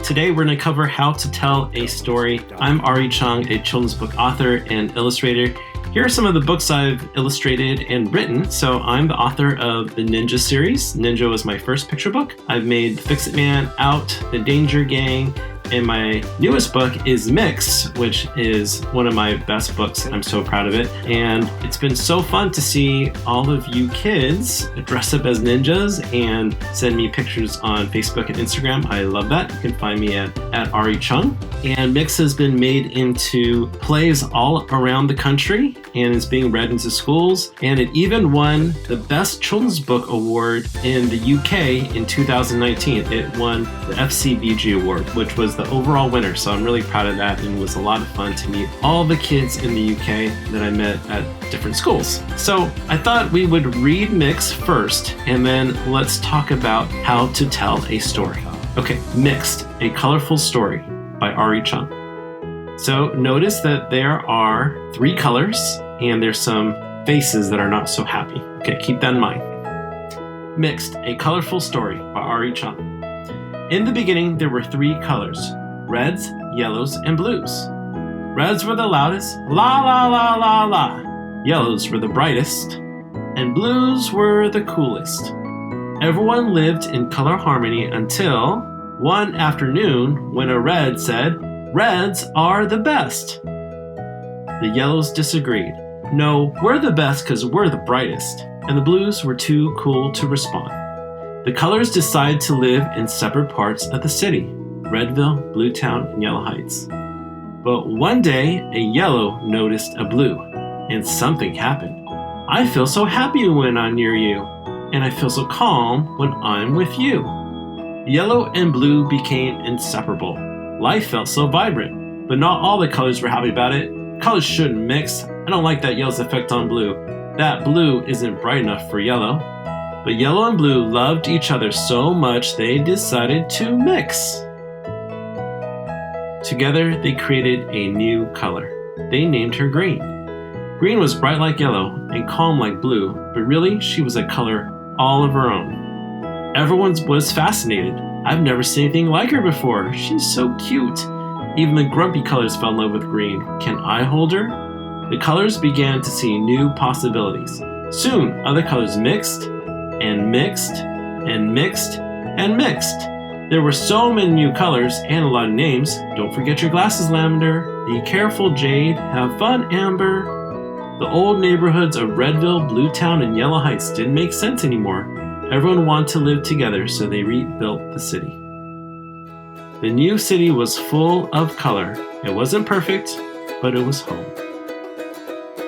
Today we're going to cover how to tell a story. I'm Arree Chung, a children's book author and illustrator. Here are some of the books I've illustrated and written. So I'm the author of the Ninja series. Ninja was my first picture book. I've made Fix-It Man, Out, The Danger Gang, and my newest book is Mix, which is one of my best books. I'm so proud of it. And it's been so fun to see all of you kids dress up as ninjas and send me pictures on Facebook and Instagram. I love that. You can find me at Arree Chung. And Mix has been made into plays all around the country and is being read into schools. And it even won the Best Children's Book Award in the UK in 2019. It won the FCBG Award, which was the overall winner. So I'm really proud of that, and it was a lot of fun to meet all the kids in the UK that I met at different schools. So I thought we would read Mix first, and then let's talk about how to tell a story. Okay, Mixed, A Colorful Story by Arree Chung. So notice that there are 3 colors, and there's some faces that are not so happy. Okay, keep that in mind. Mixed, A Colorful Story by Arree Chung. In the beginning, there were 3 colors, reds, yellows, and blues. Reds were the loudest, la la la la la. Yellows were the brightest, and blues were the coolest. Everyone lived in color harmony until one afternoon when a red said, "Reds are the best." The yellows disagreed. "No, we're the best because we're the brightest." And the blues were too cool to respond. The colors decided to live in separate parts of the city, Redville, Bluetown, and Yellow Heights. But one day, a yellow noticed a blue, and something happened. "I feel so happy when I'm near you, and I feel so calm when I'm with you." Yellow and blue became inseparable. Life felt so vibrant, but not all the colors were happy about it. Colors shouldn't mix. I don't like that yellow's effect on blue. That blue isn't bright enough for yellow. But yellow and blue loved each other so much they decided to mix. Together, they created a new color. They named her green. Green was bright like yellow and calm like blue, but really, she was a color all of her own. Everyone was fascinated. "I've never seen anything like her before. She's so cute." Even the grumpy colors fell in love with green. "Can I hold her?" The colors began to see new possibilities. Soon, other colors mixed, and mixed, and mixed, and mixed. There were so many new colors and a lot of names. Don't forget your glasses, Lavender. Be careful, Jade. Have fun, Amber. The old neighborhoods of Redville, Bluetown, and Yellow Heights didn't make sense anymore. Everyone wanted to live together, so they rebuilt the city. The new city was full of color. It wasn't perfect, but it was home.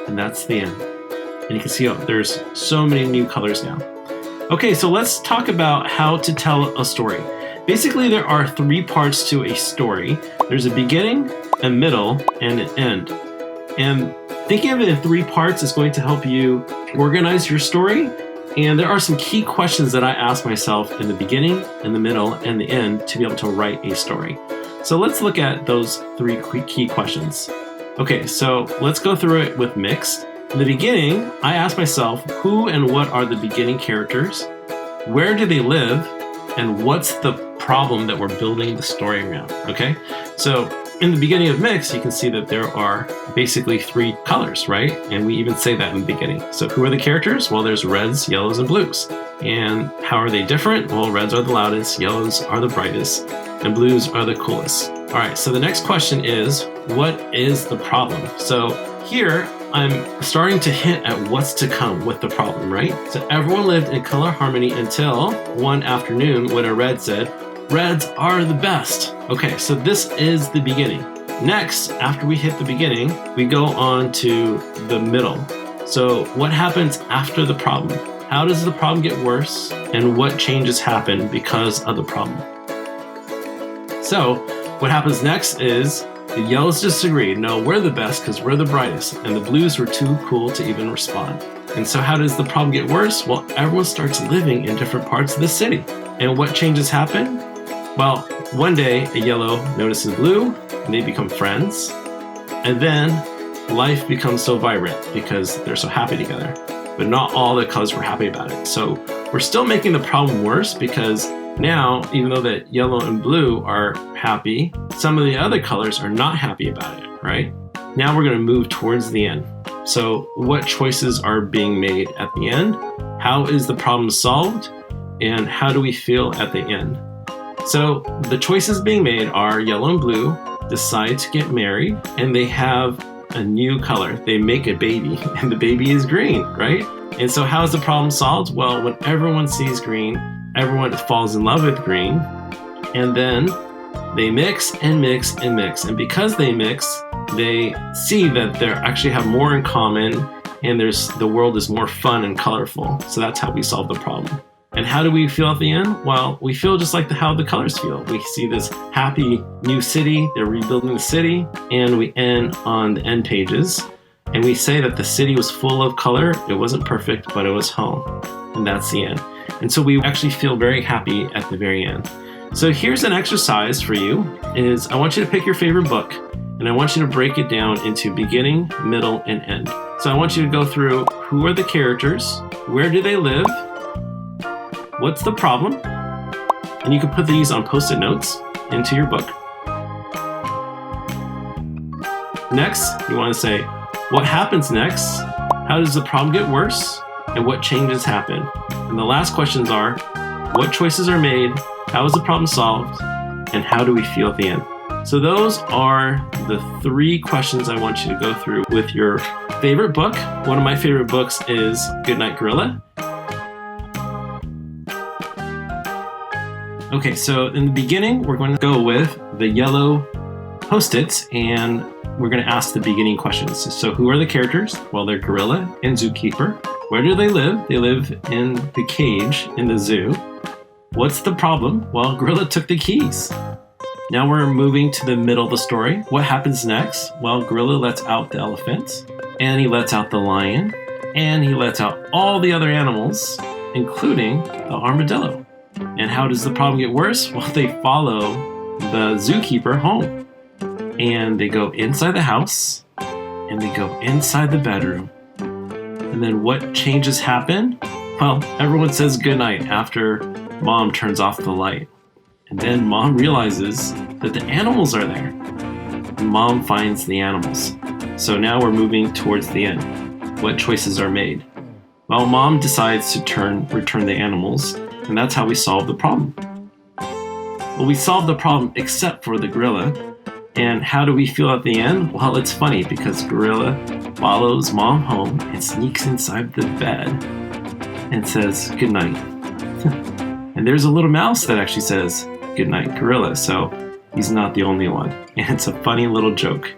And that's the end. And you can see there's so many new colors now. Okay, so let's talk about how to tell a story. Basically, there are 3 parts to a story. There's a beginning, a middle, and an end. And thinking of it in 3 parts is going to help you organize your story. And there are some key questions that I ask myself in the beginning, in the middle, and the end to be able to write a story. So let's look at those 3 key questions. Okay, so let's go through it with Mixed. In the beginning, I ask myself, who and what are the beginning characters? Where do they live? And what's the problem that we're building the story around? Okay, so in the beginning of Mix, you can see that there are basically 3 colors, right? And we even say that in the beginning. So who are the characters? Well, there's reds, yellows, and blues. And how are they different? Well, reds are the loudest, yellows are the brightest, and blues are the coolest. All right, so the next question is, what is the problem? So here, I'm starting to hint at what's to come with the problem, right? So everyone lived in color harmony until one afternoon when a red said, "Reds are the best." Okay, so this is the beginning. Next, after we hit the beginning, we go on to the middle. So what happens after the problem? How does the problem get worse? And what changes happen because of the problem? So what happens next is the yellows disagreed. "No, we're the best because we're the brightest." And the blues were too cool to even respond. And so how does the problem get worse? Well, everyone starts living in different parts of the city. And what changes happen? Well, one day a yellow notices blue and they become friends. And then life becomes so vibrant because they're so happy together. But not all the colors were happy about it. So we're still making the problem worse because Now, even though that yellow and blue are happy, some of the other colors are not happy about it, right? Now we're going to move towards the end. So what choices are being made at the end? How is the problem solved? And how do we feel at the end? So the choices being made are yellow and blue decide to get married, and they have a new color. They make a baby, and the baby is green, right? And so how is the problem solved? Well, when everyone sees green, everyone falls in love with green, and then they mix and mix and mix. And because they mix, they see that they actually have more in common, and the world is more fun and colorful. So that's how we solve the problem. And how do we feel at the end? Well, we feel just like how the colors feel. We see this happy new city, they're rebuilding the city, and we end on the end pages. And we say that the city was full of color. It wasn't perfect, but it was home. And that's the end. And so we actually feel very happy at the very end. So here's an exercise for you, is I want you to pick your favorite book, and I want you to break it down into beginning, middle, and end. So I want you to go through who are the characters, where do they live, what's the problem, and you can put these on Post-it notes into your book. Next, you want to say, what happens next? How does the problem get worse? And what changes happen? And the last questions are, what choices are made? How is the problem solved? And how do we feel at the end? So those are the 3 questions I want you to go through with your favorite book. One of my favorite books is Goodnight Gorilla. Okay, so in the beginning, we're going to go with the yellow Post-its, and we're going to ask the beginning questions. So who are the characters? Well, they're gorilla and zookeeper. Where do they live? They live in the cage in the zoo. What's the problem? Well, gorilla took the keys. Now we're moving to the middle of the story. What happens next? Well, gorilla lets out the elephant, and he lets out the lion, and he lets out all the other animals, including the armadillo. And how does the problem get worse? Well, they follow the zookeeper home, and they go inside the house, and they go inside the bedroom. And then what changes happen? Well, everyone says goodnight after Mom turns off the light. And then Mom realizes that the animals are there. And Mom finds the animals. So now we're moving towards the end. What choices are made? Well, Mom decides to return the animals, and that's how we solve the problem. Well, we solve the problem except for the gorilla. And how do we feel at the end? Well, it's funny because gorilla follows Mom home and sneaks inside the bed and says goodnight. And there's a little mouse that actually says goodnight, gorilla. So he's not the only one. And it's a funny little joke.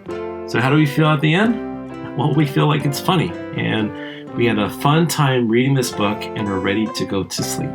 So how do we feel at the end? Well, we feel like it's funny. And we had a fun time reading this book, and we're ready to go to sleep.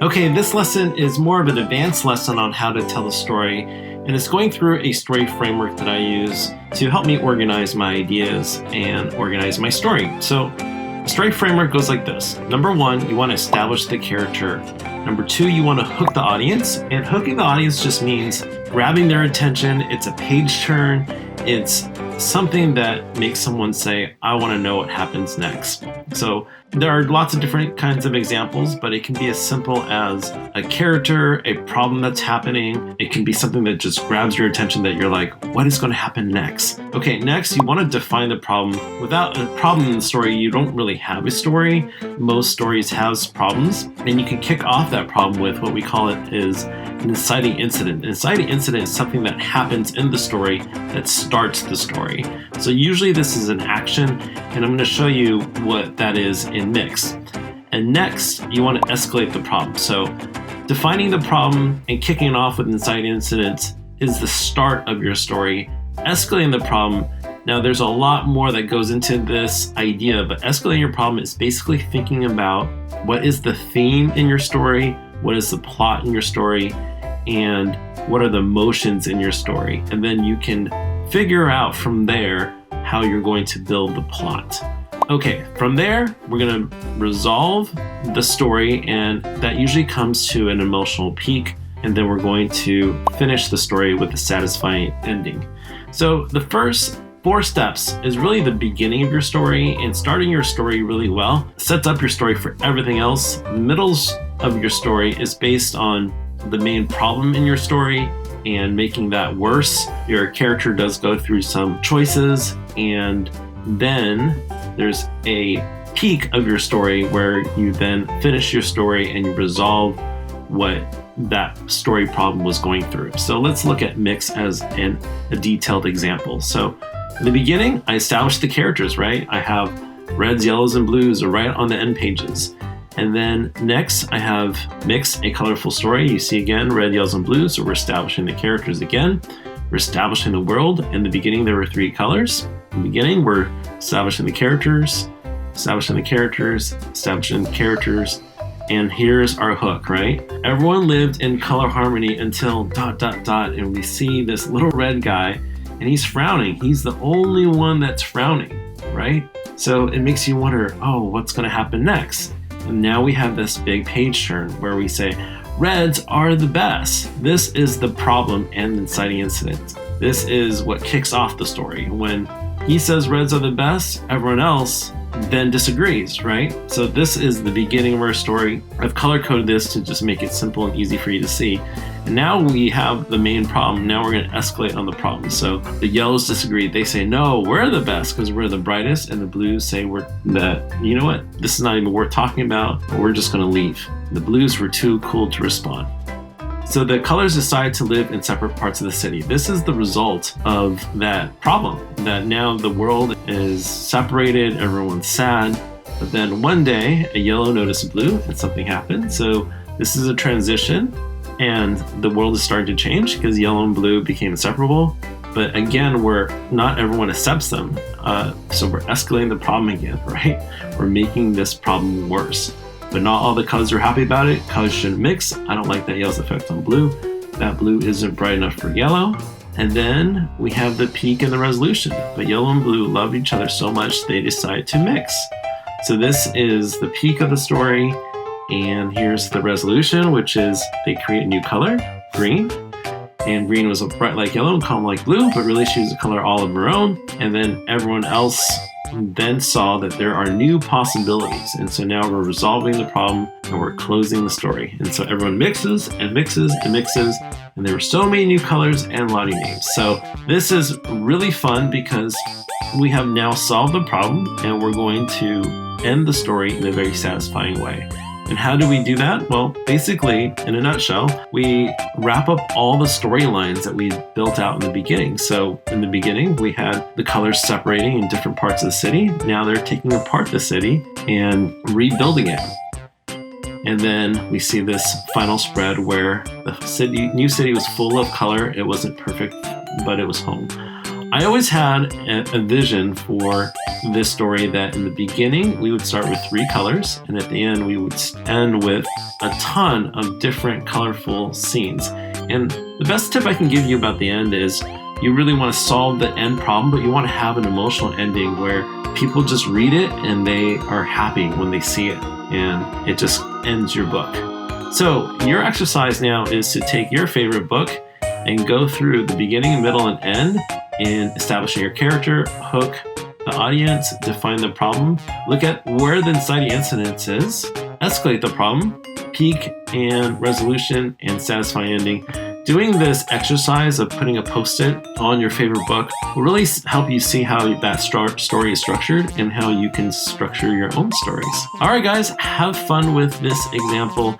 Okay, this lesson is more of an advanced lesson on how to tell a story, and it's going through a story framework that I use to help me organize my ideas and organize my story. So, the story framework goes like this. Number 1, you want to establish the character. Number 2, you want to hook the audience, and hooking the audience just means grabbing their attention. It's a page turn. It's something that makes someone say, I want to know what happens next. So there are lots of different kinds of examples, but it can be as simple as a character, a problem that's happening. It can be something that just grabs your attention that you're like, what is going to happen next? Okay, next you want to define the problem. Without a problem in the story, you don't really have a story. Most stories have problems, and you can kick off that problem with what we call it is an inciting incident. An inciting incident is something that happens in the story that starts the story. So usually this is an action, and I'm going to show you what that is in Mix. And next, you want to escalate the problem. So defining the problem and kicking it off with inciting incidents is the start of your story. Escalating the problem, now there's a lot more that goes into this idea, but escalating your problem is basically thinking about what is the theme in your story, what is the plot in your story, and what are the emotions in your story. And then you can figure out from there how you're going to build the plot. Okay, from there, we're going to resolve the story, and that usually comes to an emotional peak, and then we're going to finish the story with a satisfying ending. So the first 4 steps is really the beginning of your story, and starting your story really well sets up your story for everything else. The middles of your story is based on the main problem in your story and making that worse. Your character does go through some choices, and then there's a peak of your story where you then finish your story and you resolve what that story problem was going through. So let's look at mix as a detailed example. So in the beginning, I established the characters, right? I have reds, yellows, and blues are right on the end pages. And then next, I have mix, a colorful story. You see again, red, yellows, and blues. So we're establishing the characters again. We're establishing the world. In the beginning, there were 3 colors. In the beginning, we're establishing the characters, establishing the characters, establishing the characters. And here's our hook, right? Everyone lived in color harmony until ... And we see this little red guy, and he's frowning. He's the only one that's frowning, right? So it makes you wonder, oh, what's going to happen next? And now we have this big page turn where we say, reds are the best. This is the problem and inciting incident. This is what kicks off the story. When he says reds are the best, everyone else then disagrees, right? So this is the beginning of our story. I've color-coded this to just make it simple and easy for you to see. And now we have the main problem. Now we're going to escalate on the problem. So the yellows disagree. They say, no, we're the best because we're the brightest. And the blues say, you know what? This is not even worth talking about. We're just going to leave. The blues were too cool to respond. So the colors decide to live in separate parts of the city. This is the result of that problem, that now the world is separated, everyone's sad. But then one day, a yellow noticed blue and something happened. So this is a transition, and the world is starting to change because yellow and blue became inseparable. But again, not everyone accepts them. So we're escalating the problem again, right? We're making this problem worse. But not all the colors are happy about it. Colors shouldn't mix. I don't like that yellow's effect on blue. That blue isn't bright enough for yellow. And then we have the peak and the resolution. But yellow and blue love each other so much they decide to mix. So this is the peak of the story. And here's the resolution, which is they create a new color, green. And green was bright like yellow and calm like blue, but really she was a color all of her own. And then everyone else then saw that there are new possibilities. And so now we're resolving the problem and we're closing the story. And so everyone mixes and mixes and mixes. And there were so many new colors and a lot of names. So this is really fun because we have now solved the problem and we're going to end the story in a very satisfying way. And how do we do that? Well, basically, in a nutshell, we wrap up all the storylines that we built out in the beginning. So in the beginning, we had the colors separating in different parts of the city. Now they're taking apart the city and rebuilding it. And then we see this final spread where the new city was full of color. It wasn't perfect, but it was home. I always had a vision for this story that in the beginning we would start with 3 colors, and at the end we would end with a ton of different colorful scenes. And the best tip I can give you about the end is you really want to solve the end problem, but you want to have an emotional ending where people just read it and they are happy when they see it, and it just ends your book. So your exercise now is to take your favorite book and go through the beginning, middle, and end in establishing your character, hook, the audience, define the problem, look at where the inciting incident is, escalate the problem, peak and resolution, and satisfying ending. Doing this exercise of putting a post-it on your favorite book will really help you see how that story is structured and how you can structure your own stories. All right, guys, have fun with this example.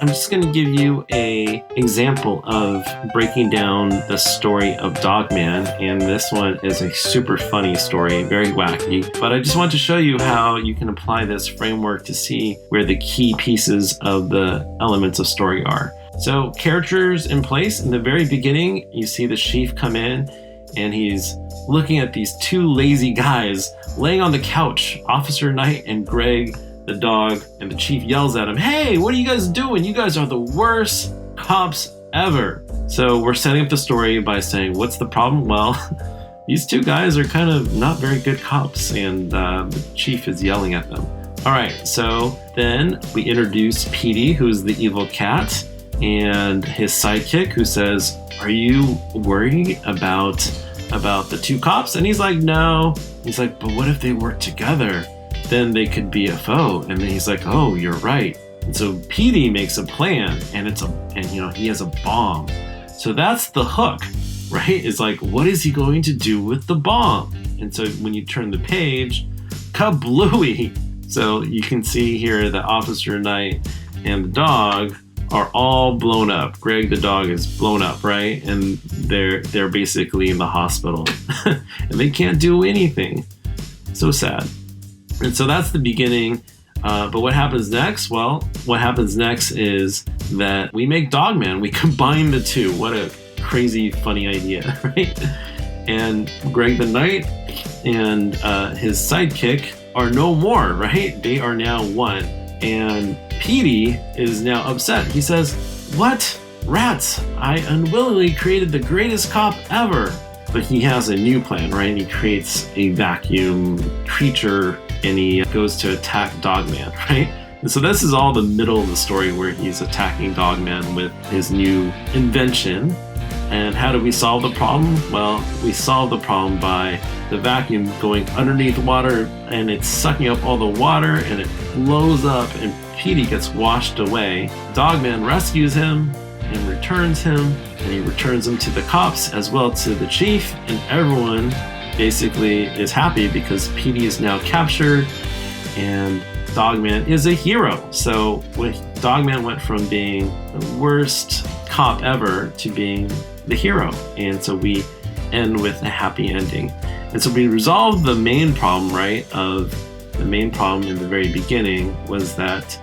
I'm just going to give you an example of breaking down the story of Dogman, and this one is a super funny story, very wacky, but I just want to show you how you can apply this framework to see where the key pieces of the elements of story are. So characters in place. In the very beginning, you see the chief come in and he's looking at these 2 lazy guys laying on the couch, Officer Knight and Greg the dog, and the chief yells at him, "Hey, what are you guys doing? You guys are the worst cops ever." So we're setting up the story by saying, what's the problem? Well, these 2 guys are kind of not very good cops, and the chief is yelling at them. All right, so then we introduce Petey, who's the evil cat, and his sidekick, who says, "Are you worried about the two cops?" And he's like, "No." He's like, "But what if they work together? Then they could be a foe." And then he's like, "Oh, you're right." And so Petey makes a plan, and he has a bomb. So that's the hook, right? It's like, what is he going to do with the bomb? And so when you turn the page, kablooey! So you can see here that Officer Knight and the dog are all blown up. Greg the dog is blown up, right? And they're basically in the hospital. And they can't do anything. So sad. And so that's the beginning. But what happens next? Well, what happens next is that we make Dogman. We combine the two. What a crazy, funny idea, right? And Greg the Knight and his sidekick are no more, right? They are now one. And Petey is now upset. He says, "What? Rats! I unwillingly created the greatest cop ever." But he has a new plan, right? He creates a vacuum creature and he goes to attack Dogman, right? And so this is all the middle of the story where he's attacking Dogman with his new invention. And how do we solve the problem? Well, we solve the problem by the vacuum going underneath water and it's sucking up all the water and it blows up and Petey gets washed away. Dogman rescues him and returns him, and he returns him to the cops as well to the chief, and everyone basically is happy because Petey is now captured and Dogman is a hero. So Dogman went from being the worst cop ever to being the hero, and so we end with a happy ending. And so we resolved the main problem, right? The main problem in the very beginning was that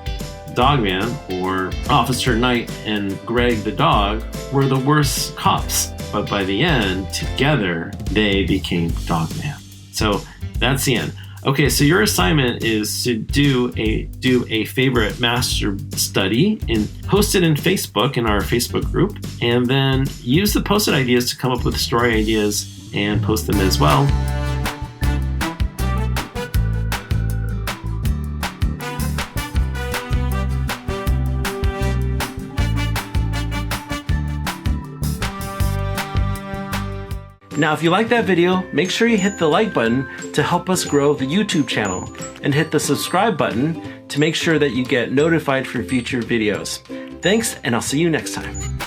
Dogman, or Officer Knight and Greg the dog, were the worst cops. But by the end, together, they became Dogman. So that's the end. Okay, so your assignment is to do a favorite master study and post it in Facebook, in our Facebook group, and then use the post-it ideas to come up with story ideas and post them as well. Now, if you like that video, make sure you hit the like button to help us grow the YouTube channel, and hit the subscribe button to make sure that you get notified for future videos. Thanks, and I'll see you next time.